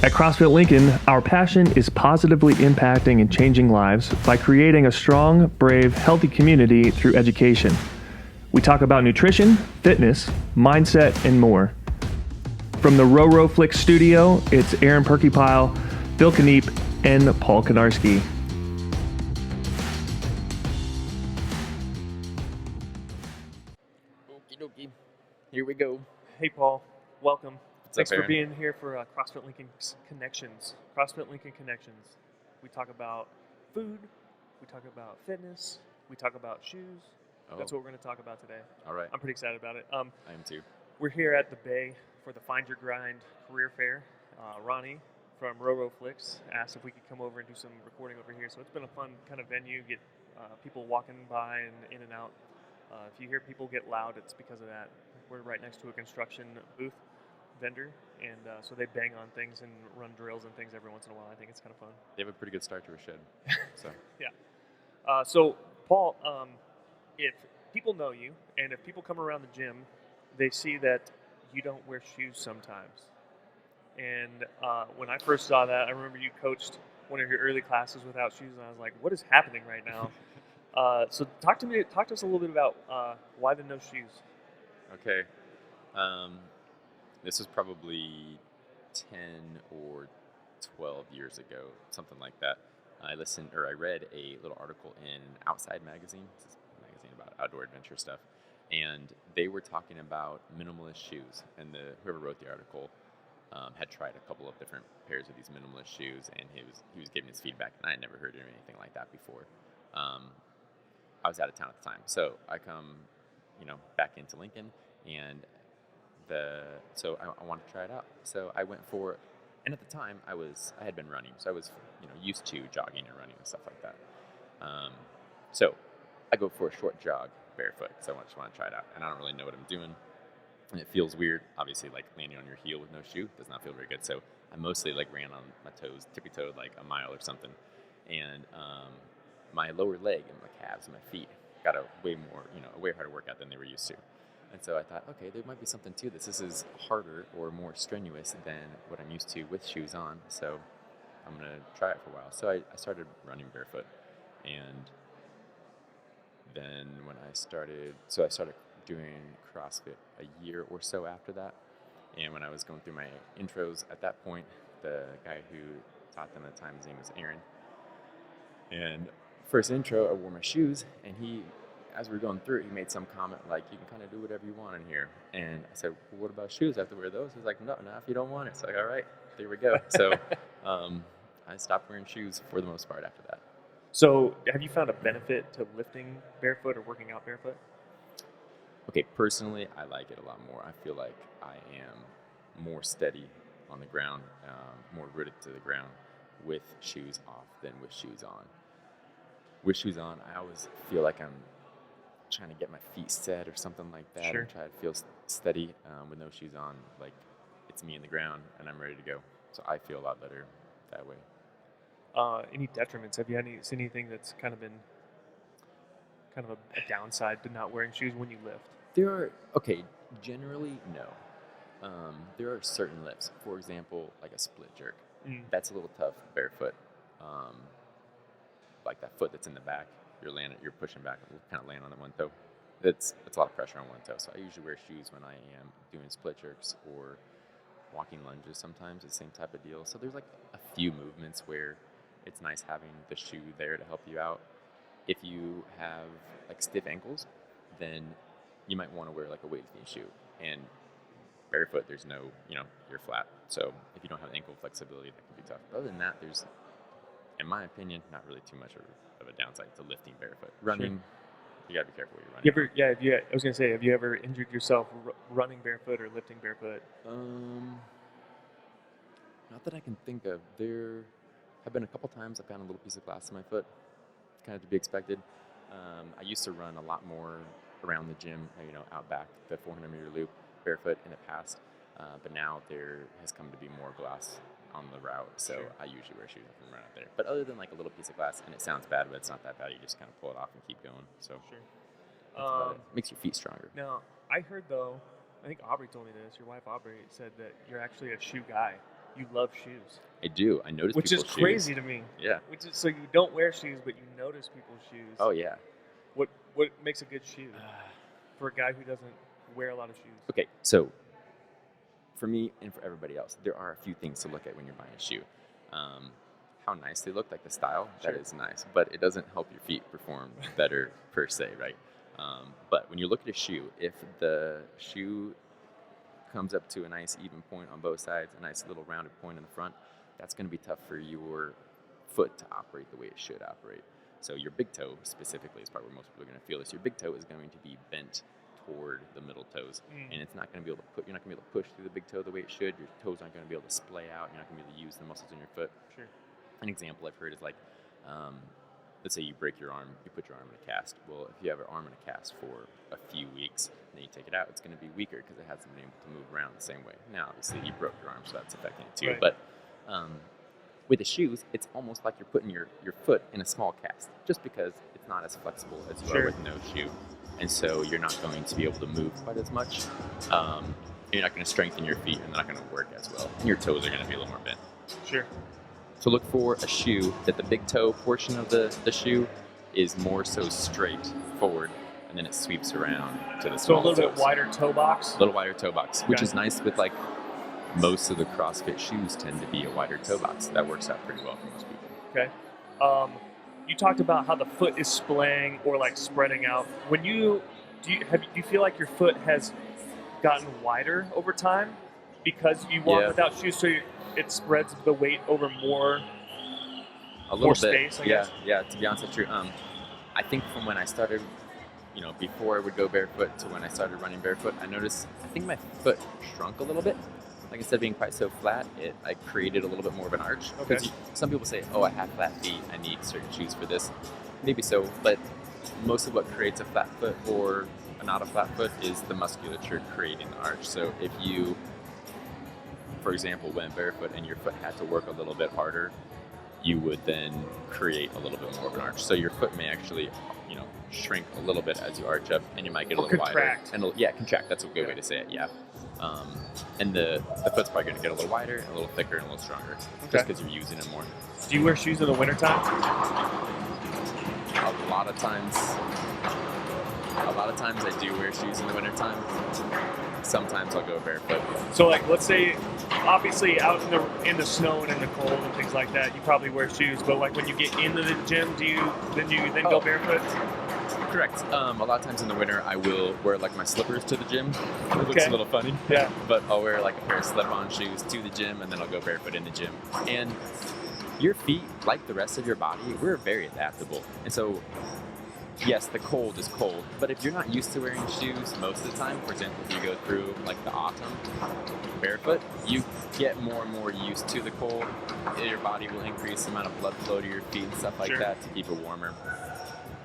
At CrossFit Lincoln, our passion is positively impacting and changing lives by creating a strong, brave, healthy community through education. We talk about nutrition, fitness, mindset, and more. From the RoRoFlix studio, it's Aaron Perkypile, Phil Kniep, and Paul Konarski. Okie dokie. Here we go. Hey, Paul. Welcome. Thanks up, for Aaron? being here for CrossFit Lincoln Connections. CrossFit Lincoln Connections. We talk about food. We talk about fitness. We talk about shoes. That's what we're going to talk about today. All right. I'm pretty excited about it. I am too. We're here at the Bay for the Find Your Grind Career Fair. Ronnie from RoRoFlix asked if we could come over and do some recording over here. So it's been a fun kind of venue, get people walking by and in and out. If you hear people get loud, it's because of that. We're right next to a construction booth vendor, and so they bang on things and run drills and things every once in a while. I think it's kind of fun. They have a pretty good start to a shed. So Yeah. So, Paul, if people know you, and if people come around the gym, they see that you don't wear shoes sometimes. And when I first saw that, I remember you coached one of your early classes without shoes, and I was like, "What is happening right now?" So, talk to us a little bit about why the no shoes. Okay. This was probably 10 or 12 years ago, something like that. I read a little article in Outside Magazine. This is a magazine about outdoor adventure stuff. And they were talking about minimalist shoes. And whoever wrote the article had tried a couple of different pairs of these minimalist shoes, and he was giving his feedback, and I had never heard of anything like that before. I was out of town at the time. So I come, back into Lincoln, and I wanted to try it out. So I went for it. And at the time, I had been running, so I was, used to jogging and running and stuff like that. So I go for a short jog barefoot because I just want to try it out, and I don't really know what I'm doing, and it feels weird. Obviously, like landing on your heel with no shoe does not feel very good. So I mostly ran on my toes, tippy-toed like a mile or something, and my lower leg and my calves and my feet got a way harder workout than they were used to. And so I thought, okay, there might be something to this. This is harder or more strenuous than what I'm used to with shoes on. So I'm going to try it for a while. So I started running barefoot. And then I started doing CrossFit a year or so after that. And when I was going through my intros at that point, the guy who taught them at the time, his name was Aaron. And first intro, I wore my shoes, and as we were going through it, he made some comment like, "You can kind of do whatever you want in here." And I said, "Well, what about shoes? I have to wear those?" He's like, "No, not if you don't want it." So like, all right, there we go. So I stopped wearing shoes for the most part after that. So, have you found a benefit to lifting barefoot or working out barefoot? Okay, personally, I like it a lot more. I feel like I am more steady on the ground, more rooted to the ground with shoes off than with shoes on. With shoes on, I always feel like I'm trying to get my feet set or something like that. Sure. And try to feel steady. With no shoes on, like it's me in the ground and I'm ready to go. So I feel a lot better that way. Any detriments? Have you seen anything that's kind of been a downside to not wearing shoes when you lift? Generally, no. There are certain lifts. For example, like a split jerk. That's a little tough barefoot. Like that foot that's in the back, you're pushing back, kind of land on the one toe. It's a lot of pressure on one toe. So I usually wear shoes when I am doing split jerks or walking lunges sometimes, the same type of deal. So there's like a few movements where it's nice having the shoe there to help you out. If you have like stiff ankles, then you might want to wear like a weightlifting shoe. And barefoot, there's no, you're flat. So if you don't have ankle flexibility, that can be tough. But other than that, there's, in my opinion, not really too much of a downside to lifting barefoot. Running, You gotta be careful what you're running. I was gonna say, have you ever injured yourself running barefoot or lifting barefoot? Not that I can think of. There have been a couple times I found a little piece of glass in my foot, kind of to be expected. I used to run a lot more around the gym, out back, the 400-meter loop, barefoot in the past. But now there has come to be more glass on the route, so Sure. I usually wear shoes and run out there. But other than like a little piece of glass, and it sounds bad, but it's not that bad. You just kind of pull it off and keep going. So Sure. that's about it. Makes your feet stronger. Now, I heard though, I think Aubrey told me this. Your wife Aubrey said that you're actually a shoe guy. you love shoes, I do. I notice which is people's crazy shoes. to me. Yeah. Which is so you don't wear shoes, but you notice people's shoes. Oh yeah. What makes a good shoe for a guy who doesn't wear a lot of shoes? Okay, so for me and for everybody else, there are a few things to look at when you're buying a shoe. How nice they look, like the style, Sure. that is nice, but it doesn't help your feet perform better per se, right? But when you look at a shoe, if the shoe comes up to a nice even point on both sides, a nice little rounded point in the front, that's going to be tough for your foot to operate the way it should operate. So your big toe specifically is part where most people are going to feel this. Your big toe is going to be bent toward the middle toes, and it's not going to be able to you're not going to be able to push through the big toe the way it should. Your toes aren't going to be able to splay out. You're not going to be able to use the muscles in your foot. Sure. An example I've heard is like, let's say you break your arm, you put your arm in a cast. Well, if you have your arm in a cast for a few weeks, and then you take it out, it's going to be weaker because it hasn't been able to move around the same way. Now, obviously, you broke your arm, so that's affecting it too. Right. But with the shoes, it's almost like you're putting your foot in a small cast, just because it's not as flexible as you Sure. are with no shoe. And so you're not going to be able to move quite as much. You're not going to strengthen your feet, and they're not going to work as well. And your toes are going to be a little more bent. Sure. So look for a shoe that the big toe portion of the shoe is more so straight forward, and then it sweeps around to the So a small little bit toes. wider toe box. A little wider toe box, which Okay. is nice with like most of the CrossFit shoes tend to be a wider toe box. That works out pretty well for most people. Okay. You talked about how the foot is splaying or like spreading out. When do you feel like your foot has gotten wider over time because you walk Yeah. without shoes, so it spreads the weight over more? A little More bit, space, I guess? Yeah. To be honest, that's true. I think from when I started, before I would go barefoot to when I started running barefoot, I think my foot shrunk a little bit. Like instead of being quite so flat, I created a little bit more of an arch. Okay. Because some people say, "Oh, I have flat feet. I need certain shoes for this." Maybe so, but most of what creates a flat foot or not a flat foot is the musculature creating the arch. So if you, for example, went barefoot and your foot had to work a little bit harder, you would then create a little bit more of an arch. So your foot may actually, shrink a little bit as you arch up, and you might get a Or little contract. wider. And contract. That's a good way to say it. Yeah. And the foot's probably going to get a little wider, and a little thicker, and a little stronger, Okay. just because you're using it more. Do you wear shoes in the wintertime? A lot of times I do wear shoes in the wintertime. Sometimes I'll go barefoot. So like, let's say, obviously out in the snow and in the cold and things like that, you probably wear shoes. But like when you get into the gym, do you then go Oh. barefoot? Correct. A lot of times in the winter, I will wear like my slippers to the gym. It looks Okay. a little funny. Yeah. But I'll wear like a pair of slip-on shoes to the gym, and then I'll go barefoot in the gym. And your feet, like the rest of your body, we're very adaptable. And so, yes, the cold is cold, but if you're not used to wearing shoes most of the time, for example, if you go through like the autumn barefoot, you get more and more used to the cold. Your body will increase the amount of blood flow to your feet and stuff like Sure. that to keep it warmer.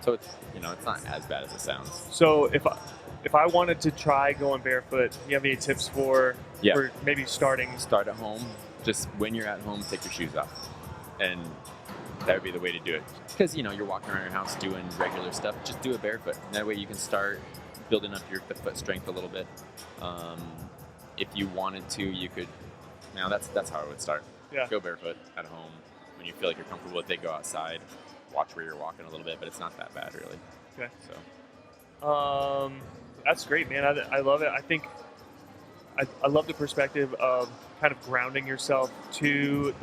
So it's it's not as bad as it sounds. So if I wanted to try going barefoot, you have any tips for maybe starting? Start at home. Just when you're at home, take your shoes off, and that would be the way to do it. Because you're walking around your house doing regular stuff. Just do it barefoot. And that way you can start building up the foot strength a little bit. If you wanted to, you could. Now that's how I would start. Yeah. Go barefoot at home. When you feel like you're comfortable with it, go outside. Watch where you're walking a little bit, but it's not that bad really. Okay. So. That's great, man. I love it. I think I love the perspective of kind of grounding yourself to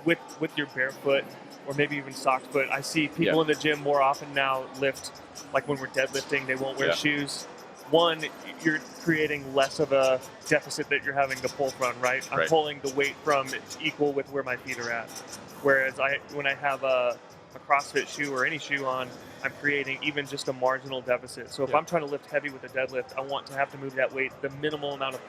with your barefoot or maybe even socked foot. I see people in the gym more often now lift, like when we're deadlifting, they won't wear shoes. One, you're creating less of a deficit that you're having to pull from, right? I'm pulling the weight from equal with where my feet are at. Whereas when I have a CrossFit shoe or any shoe on, I'm creating even just a marginal deficit. So if I'm trying to lift heavy with a deadlift, I want to have to move that weight the minimal amount of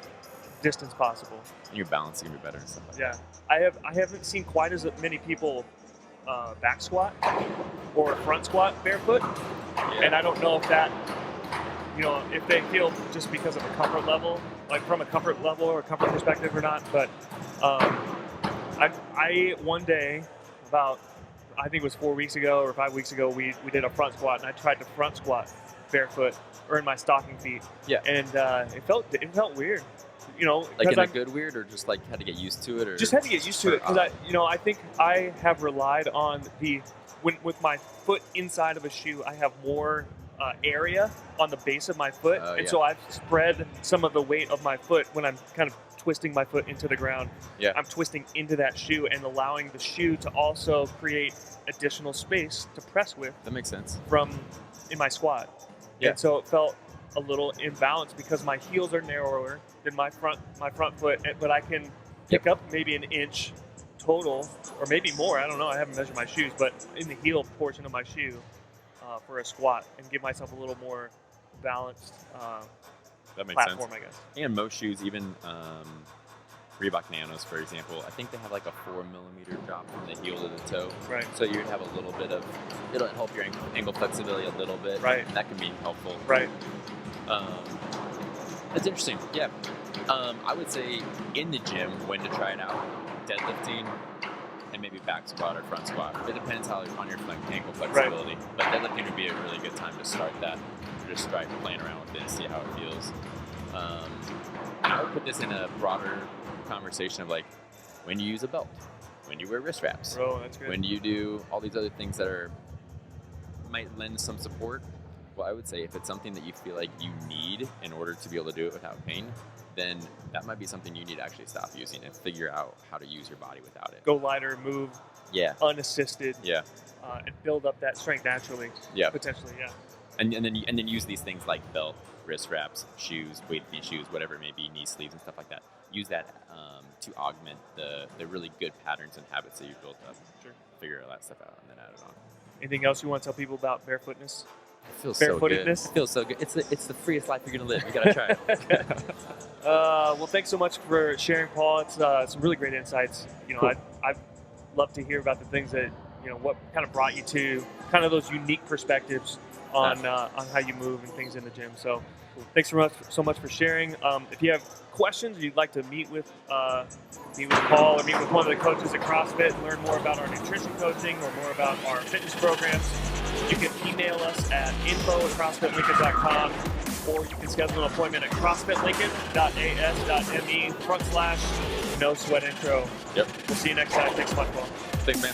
distance possible. And your balance is gonna be better and stuff like that. I haven't seen quite as many people back squat or front squat barefoot, and I don't know if that, if they feel just because of a comfort level, like from a comfort level or a comfort perspective or not. But I one day about, I think it was 4 weeks ago or 5 weeks ago, we did a front squat, and I tried to front squat barefoot or in my stocking feet. Yeah. And it felt weird. Like in because a good weird, or just like had to get used to it, or just had to get used to it because I think I have relied on with my foot inside of a shoe, I have more area on the base of my foot, Oh, and yeah. so I've spread some of the weight of my foot when I'm kind of twisting my foot into the ground. Yeah. I'm twisting into that shoe and allowing the shoe to also create additional space to press with that makes sense. in my squat. Yeah. And so it felt a little imbalanced because my heels are narrower than my front foot, but I can pick up maybe an inch total, or maybe more. I don't know. I haven't measured my shoes, but in the heel portion of my shoe for a squat, and give myself a little more balanced That makes platform, sense. I guess. And most shoes, even Reebok Nanos, for example, I think they have like a 4mm drop from the heel to the toe. Right. So you'd have a little bit of, it'll help your ankle flexibility a little bit. Right. That can be helpful. Right. That's interesting. Yeah. I would say in the gym when to try it out, deadlifting and maybe back squat or front squat. It depends how on your ankle flexibility. But deadlifting would be a really good time to start that. Just start playing around with it and see how it feels. And I would put this in a broader conversation of like when you use a belt, when you wear wrist wraps, Bro, that's good. when you do all these other things that might lend some support. Well, I would say if it's something that you feel like you need in order to be able to do it without pain, then that might be something you need to actually stop using and figure out how to use your body without it. Go lighter, move Yeah. unassisted, Yeah. and build up that strength naturally. Yeah. Potentially, yeah. And then use these things like belt, wrist wraps, shoes, weighted shoes, whatever it may be, knee sleeves and stuff like that. Use that to augment the really good patterns and habits that you've built up. Sure. Figure all that stuff out and then add it on. Anything else you want to tell people about barefootness? It feels so good. Barefootedness? It feels so good. It's the freest life you're gonna live. You gotta try it. Well, thanks so much for sharing, Paul. It's some really great insights. Cool. I'd love to hear about the things that what kind of brought you to kind of those unique perspectives on how you move and things in the gym. So, thanks so much for sharing. If you have questions, or you'd like to meet with Paul or meet with one of the coaches at CrossFit and learn more about our nutrition coaching or more about our fitness programs, you can email us at info@crossfitlincoln.com, or you can schedule an appointment at crossfitlincoln.as.me/no sweat intro. Yep. We'll see you next time. Thanks so much, Paul. Thanks, man.